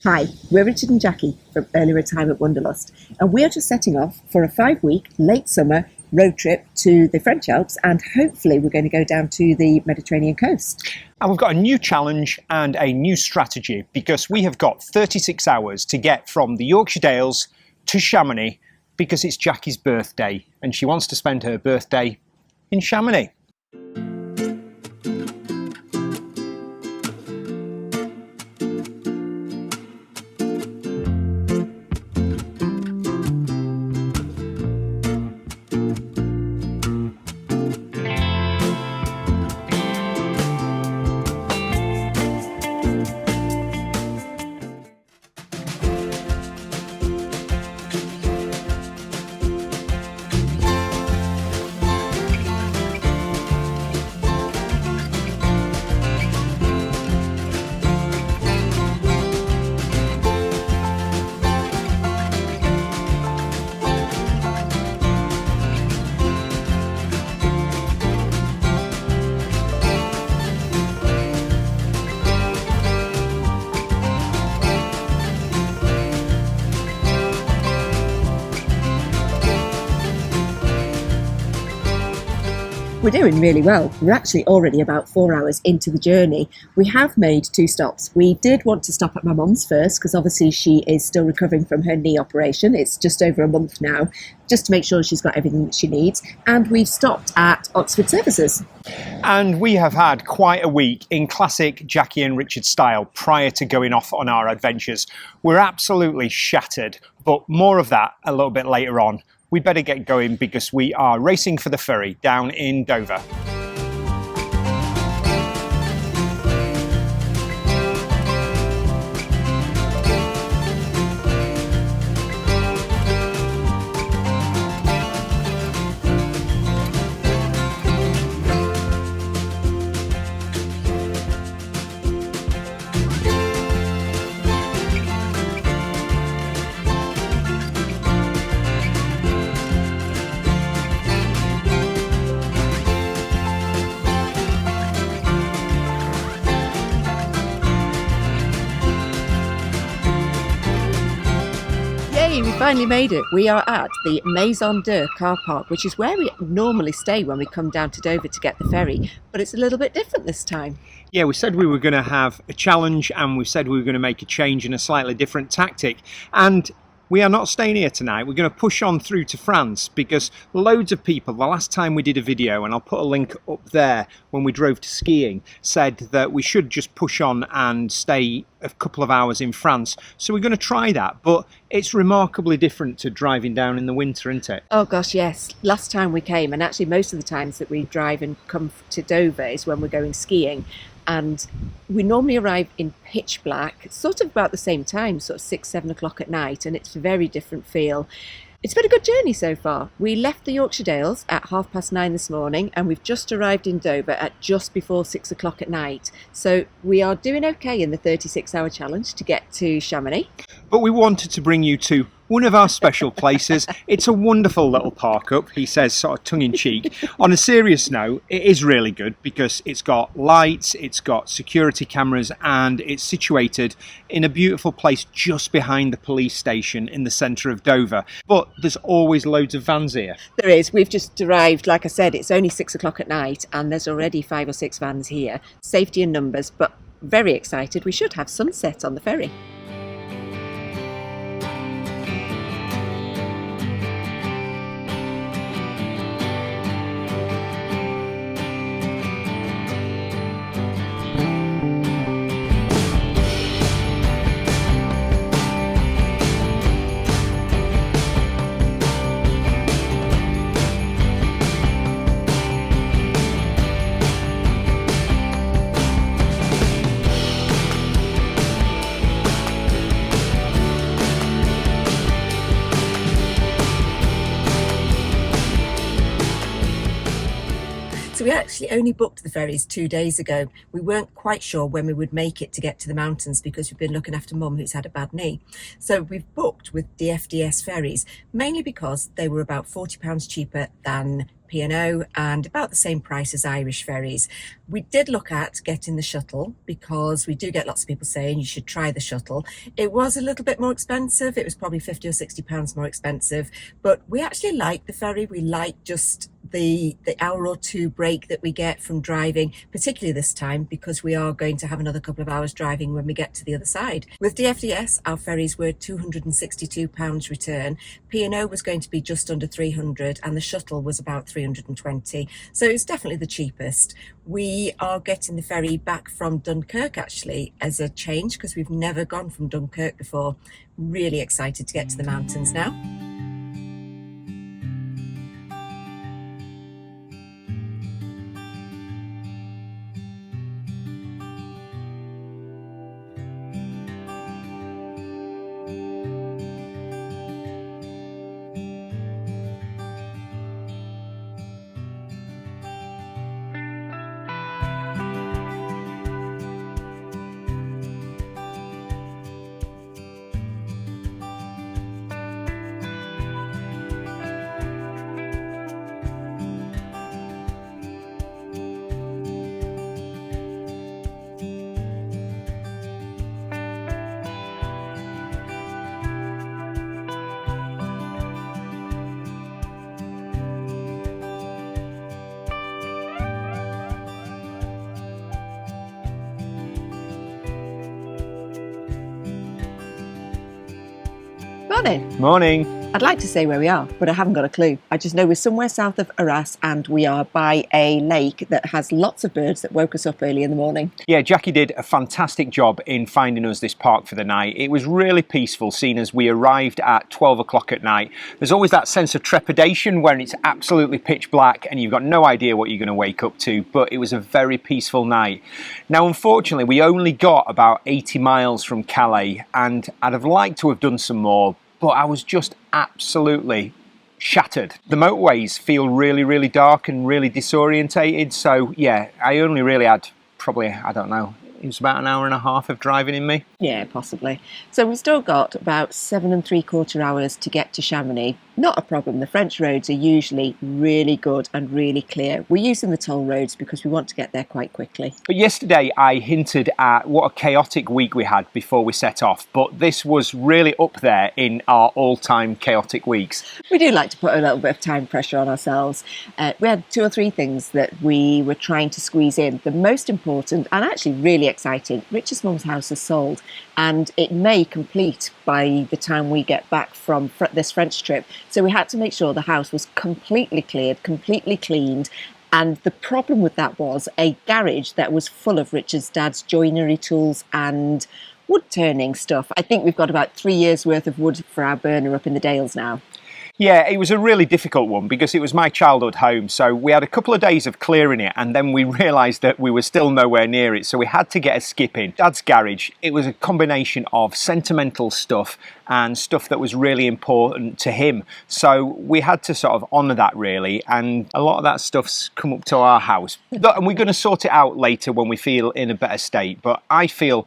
Hi, we're Richard and Jackie from Early Retirement Wanderlust, and we are just setting off for a 5-week late summer road trip to the French Alps, and hopefully we're going to go down to the Mediterranean coast. And we've got a new challenge and a new strategy because we have got 36 hours to get from the Yorkshire Dales to Chamonix because it's Jackie's birthday and she wants to spend her birthday in Chamonix. We're doing really well. We're actually already about 4 hours into the journey. We have made 2 stops. We did want to stop at my mum's first because obviously she is still recovering from her knee operation. It's just over a month now, just to make sure she's got everything that she needs. And we've stopped at Oxford Services. And we have had quite a week in classic Jackie and Richard style prior to going off on our adventures. We're absolutely shattered, but more of that a little bit later on. We better get going because we are racing for the ferry down in Dover. We finally made it. We are at the Maison 2 car park, which is where we normally stay when we come down to Dover to get the ferry, but it's a little bit different this time. Yeah, we said we were going to have a challenge and we said we were going to make a change and a slightly different tactic. And we are not staying here tonight. We're going to push on through to France because loads of people, the last time we did a video, and I'll put a link up there when we drove to skiing, said that we should just push on and stay a couple of hours in France. So we're going to try that, but it's remarkably different to driving down in the winter, isn't it? Oh gosh, yes. Last time we came, and actually most of the times that we drive and come to Dover is when we're going skiing. And we normally arrive in pitch black, sort of about the same time, sort of 6-7 o'clock at night, and it's a very different feel. It's been a good journey so far. We left the Yorkshire Dales at 9:30 this morning, and we've just arrived in Dover at just before 6 o'clock at night. So we are doing okay in the 36-hour challenge to get to Chamonix. But we wanted to bring you to one of our special places. It's a wonderful little park up, he says, sort of tongue-in-cheek. On a serious note, it is really good because it's got lights, it's got security cameras, and it's situated in a beautiful place just behind the police station in the centre of Dover. But there's always loads of vans here. There is. We've just arrived, like I said, it's only 6 o'clock at night, and there's already 5 or 6 vans here. Safety in numbers, but very excited. We should have sunset on the ferry. So we actually only booked the ferries 2 days ago. We weren't quite sure when we would make it to get to the mountains because we've been looking after Mum, who's had a bad knee. So we've booked with the FDS ferries, mainly because they were about £40 cheaper than P&O and about the same price as Irish ferries. We did look at getting the shuttle because we do get lots of people saying you should try the shuttle. It was a little bit more expensive. It was probably 50 or 60 pounds more expensive, but we actually like the ferry. We like just the hour or two break that we get from driving, particularly this time because we are going to have another couple of hours driving when we get to the other side. With DFDS, our ferries were £262 return. P&O was going to be just under 300 and the shuttle was about 320. So it's definitely the cheapest. We are getting the ferry back from Dunkirk actually as a change because we've never gone from Dunkirk before. Really excited to get to the mountains now. Morning. Morning. I'd like to say where we are, but I haven't got a clue. I just know we're somewhere south of Arras and we are by a lake that has lots of birds that woke us up early in the morning. Yeah, Jackie did a fantastic job in finding us this park for the night. It was really peaceful, seeing as we arrived at 12 o'clock at night. There's always that sense of trepidation when it's absolutely pitch black and you've got no idea what you're going to wake up to, but it was a very peaceful night. Now, unfortunately, we only got about 80 miles from Calais and I'd have liked to have done some more, but I was just absolutely shattered. The motorways feel really, really dark and really disorientated. So yeah, I only really had probably, I don't know, it was about an hour and a half of driving in me. Yeah, possibly. So we've still got about 7 3/4 hours to get to Chamonix. Not a problem. The French roads are usually really good and really clear. We're using the toll roads because we want to get there quite quickly. But yesterday I hinted at what a chaotic week we had before we set off, but this was really up there in our all-time chaotic weeks. We do like to put a little bit of time pressure on ourselves. We had 2 or 3 things that we were trying to squeeze in. The most important and actually really exciting, Richard's mum's house is sold and it may complete by the time we get back from this French trip. So we had to make sure the house was completely cleared, completely cleaned. And the problem with that was a garage that was full of Richard's dad's joinery tools and wood turning stuff. I think we've got about 3 years worth of wood for our burner up in the Dales now. Yeah, it was a really difficult one because it was my childhood home. So we had a couple of days of clearing it and then we realised that we were still nowhere near it. So we had to get a skip in. Dad's garage, it was a combination of sentimental stuff and stuff that was really important to him. So we had to sort of honour that really. And a lot of that stuff's come up to our house. And we're going to sort it out later when we feel in a better state. But I feel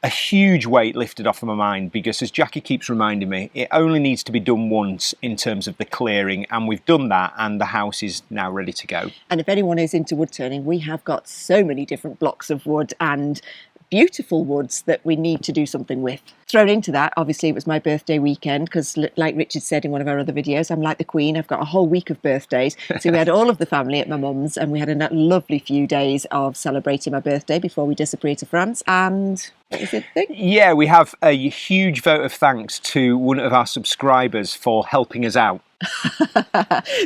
a huge weight lifted off of my mind because, as Jackie keeps reminding me, it only needs to be done once in terms of the clearing, and we've done that and the house is now ready to go. And if anyone is into wood turning, we have got so many different blocks of wood and beautiful woods that we need to do something with. Thrown into that, obviously it was my birthday weekend because, like Richard said in one of our other videos, I'm like the Queen, I've got a whole week of birthdays. So we had all of the family at my mum's and we had a lovely few days of celebrating my birthday before we disappear to France. And what was the thing? Yeah, we have a huge vote of thanks to one of our subscribers for helping us out.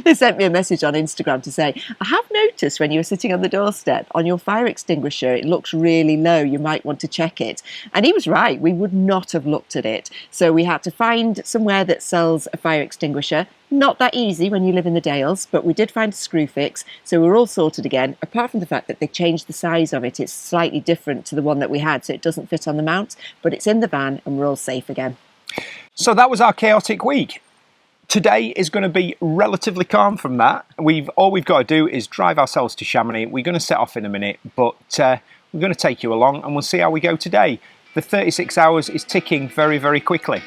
They sent me a message on Instagram to say, I have noticed when you were sitting on the doorstep on your fire extinguisher it looks really low, you might want to check it. And he was right, we would not have looked at it. So we had to find somewhere that sells a fire extinguisher. Not that easy when you live in the Dales, but we did find a screw fix, so we're all sorted again, apart from the fact that they changed the size of it. It's slightly different to the one that we had, so it doesn't fit on the mount, but it's in the van and we're all safe again. So that was our chaotic week. Today is going to be relatively calm from that. All we've got to do is drive ourselves to Chamonix. We're going to set off in a minute, but we're going to take you along and we'll see how we go today. The 36 hours is ticking very, very quickly.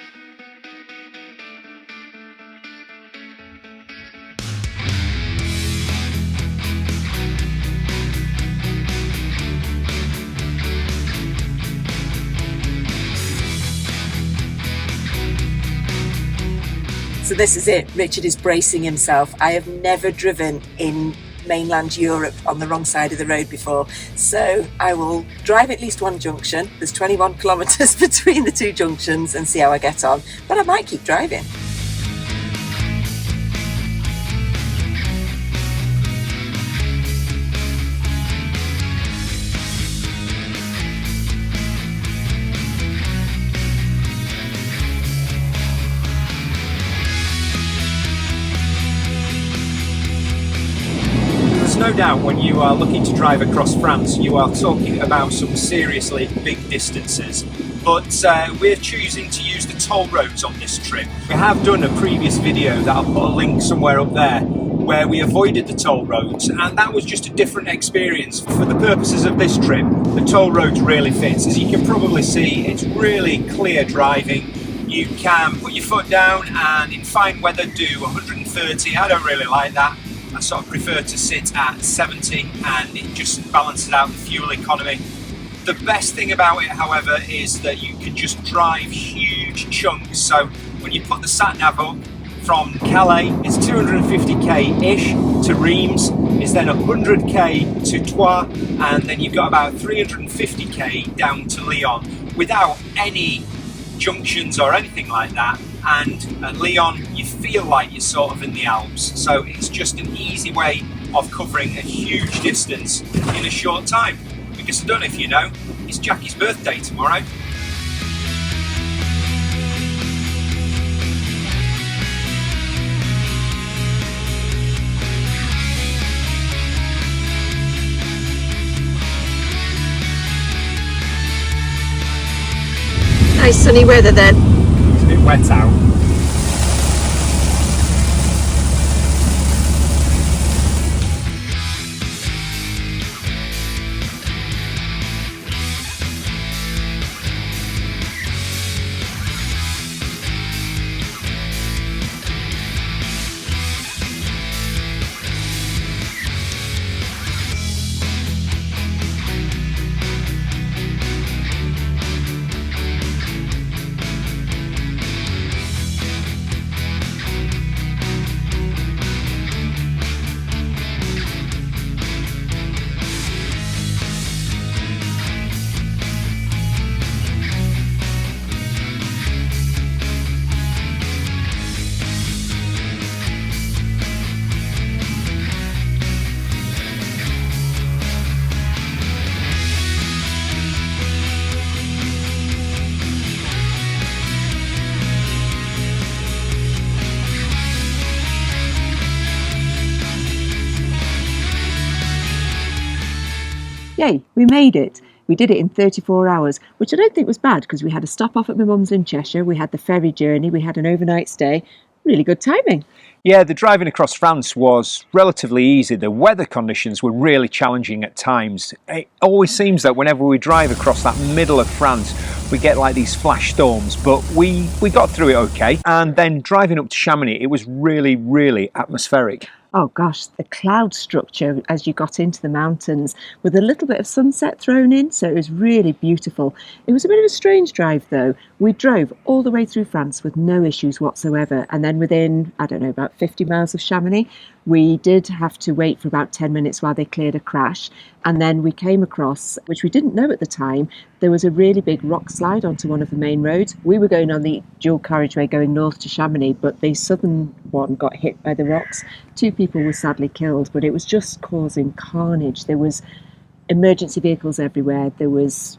So this is it. Richard is bracing himself. I have never driven in mainland Europe on the wrong side of the road before. So I will drive at least one junction. There's 21 kilometres between the two junctions and see how I get on. But I might keep driving. No doubt when you are looking to drive across France, you are talking about some seriously big distances. But we're choosing to use the toll roads on this trip. We have done a previous video that I'll put a link somewhere up there where we avoided the toll roads, and that was just a different experience. For the purposes of this trip, the toll roads really fits. As you can probably see, it's really clear driving. You can put your foot down and in fine weather do 130. I don't really like that. I sort of prefer to sit at 70 and it just balances out the fuel economy. The best thing about it, however, is that you can just drive huge chunks. So when you put the sat-nav up from Calais, it's 250k-ish to Reims, it's then 100k to Troyes, and then you've got about 350k down to Lyon without any junctions or anything like that. And at Lyon you feel like you're sort of in the Alps, so it's just an easy way of covering a huge distance in a short time. Because I don't know if you know, it's Jackie's birthday tomorrow. Nice sunny weather then. It's a bit wet out. Yay, we made it. We did it in 34 hours, which I don't think was bad because we had a stop off at my mum's in Cheshire, we had the ferry journey, we had an overnight stay. Really good timing. Yeah, the driving across France was relatively easy. The weather conditions were really challenging at times. It always seems that whenever we drive across that middle of France, we get like these flash storms, but we got through it okay. And then driving up to Chamonix, it was really, really atmospheric. Oh gosh, the cloud structure as you got into the mountains with a little bit of sunset thrown in, so it was really beautiful. It was a bit of a strange drive though. We drove all the way through France with no issues whatsoever, and then within, I don't know, about 50 miles of Chamonix, we did have to wait for about 10 minutes while they cleared a crash, and then we came across, which we didn't know at the time, there was a really big rock slide onto one of the main roads. We were going on the dual carriageway going north to Chamonix, but the southern one got hit by the rocks. 2 people were sadly killed, but it was just causing carnage. There was emergency vehicles everywhere. There was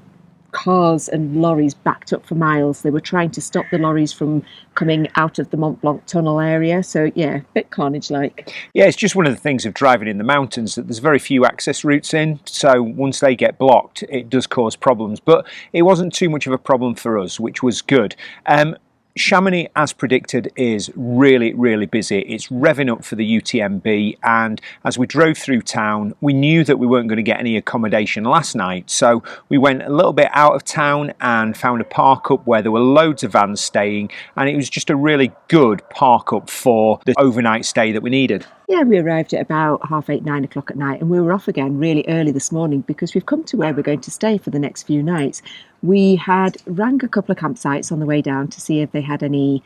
cars and lorries backed up for miles. They were trying to stop the lorries from coming out of the Mont Blanc tunnel area. So yeah, a bit carnage-like. Yeah, it's just one of the things of driving in the mountains that there's very few access routes in. So once they get blocked, it does cause problems. But it wasn't too much of a problem for us, which was good. Chamonix, as predicted, is really, really busy. It's revving up for the UTMB, and as we drove through town, we knew that we weren't going to get any accommodation last night, so we went a little bit out of town and found a park up where there were loads of vans staying, and it was just a really good park up for the overnight stay that we needed. Yeah, we arrived at about 8:30, 9 o'clock at night, and we were off again really early this morning because we've come to where we're going to stay for the next few nights. We had rang a couple of campsites on the way down to see if they had any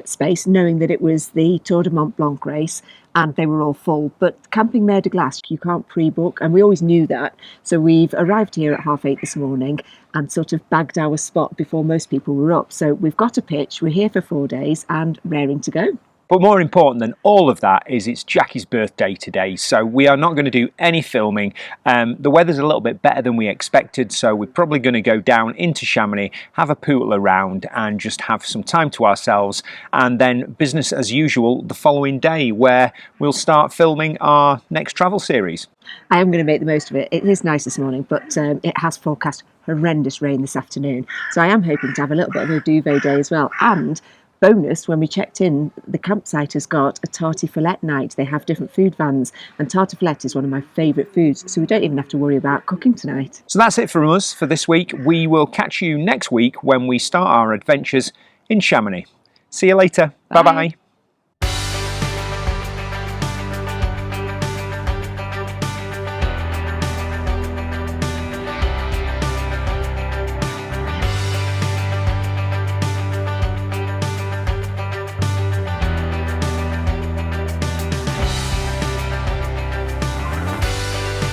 space, knowing that it was the Tour de Mont Blanc race and they were all full. But camping Mer de Glace, you can't pre-book, and we always knew that. So we've arrived here at 8:30 this morning and sort of bagged our spot before most people were up. So we've got a pitch, we're here for 4 days and raring to go. But more important than all of that is it's Jackie's birthday today, so we are not going to do any filming. The weather's a little bit better than we expected, so we're probably going to go down into Chamonix, have a pootle around and just have some time to ourselves, and then business as usual the following day, where we'll start filming our next travel series. I am going to make the most of it. It is nice this morning, but it has forecast horrendous rain this afternoon. So I am hoping to have a little bit of a duvet day as well. And bonus, when we checked in, the campsite has got a tartiflette night. They have different food vans, and tartiflette is one of my favourite foods, so we don't even have to worry about cooking tonight. So that's it from us for this week. We will catch you next week when we start our adventures in Chamonix. See you later. Bye bye.